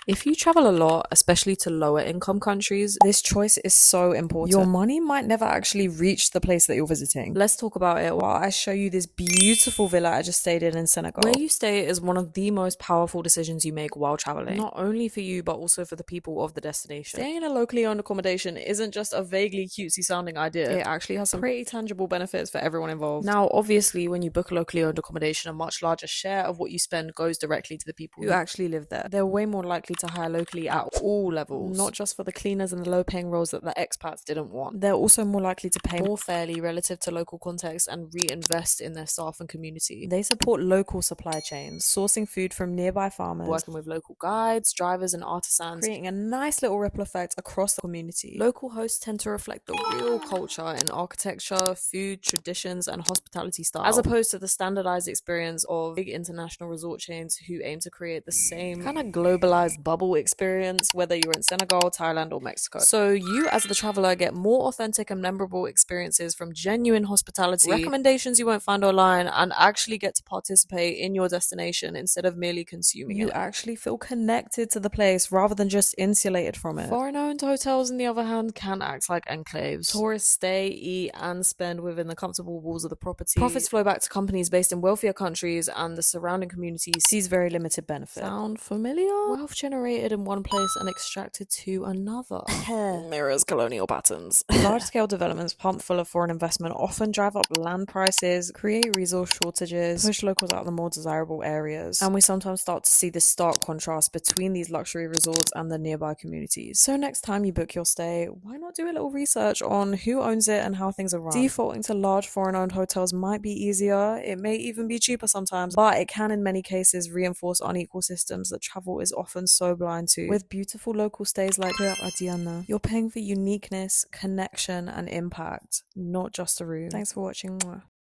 If you travel a lot, especially to lower income countries, this choice is so important. Your money might never actually reach the place that you're visiting. Let's talk about it while I show you this beautiful villa I just stayed in Senegal. Where you stay is one of the most powerful decisions you make while traveling, not only for you, but also for the people of the destination. Staying in a locally owned accommodation isn't just a vaguely cutesy sounding idea. It actually has some pretty tangible benefits for everyone involved. Now, obviously, when you book a locally owned accommodation, a much larger share of what you spend goes directly to the people who actually live there. They're way more likely to hire locally at all levels, not just for the cleaners and the low paying roles that the expats didn't want. They're also more likely to pay more fairly relative to local context and reinvest in their staff and community. They support local supply chains, sourcing food from nearby farmers, working with local guides, drivers and artisans, creating a nice little ripple effect across the community. Local hosts tend to reflect the real culture in architecture, food, traditions and hospitality style, as opposed to the standardized experience of big international resort chains who aim to create the same kind of globalized bubble experience, whether you're in Senegal, Thailand or Mexico. So you as the traveler get more authentic and memorable experiences from genuine hospitality, recommendations you won't find online, and actually get to participate in your destination instead of merely consuming it. You actually feel connected to the place rather than just insulated from it. Foreign-owned hotels, on the other hand, can act like enclaves. Tourists stay, eat and spend within the comfortable walls of the property. Profits flow back to companies based in wealthier countries, and the surrounding community sees very limited benefit. Sound familiar? Wealth generated in one place and extracted to another. Mirrors colonial patterns. Large-scale developments pumped full of foreign investment often drive up land prices, create resource shortages, push locals out of the more desirable areas, and we sometimes start to see this stark contrast between these luxury resorts and the nearby communities. So next time you book your stay, why not do a little research on who owns it and how things are run? Defaulting to large foreign-owned hotels might be easier, it may even be cheaper sometimes, but it can in many cases reinforce unequal systems that travel is often so blind to. With beautiful local stays like Keur Adiana, you're paying for uniqueness, connection and impact, not just a room. Thanks for watching.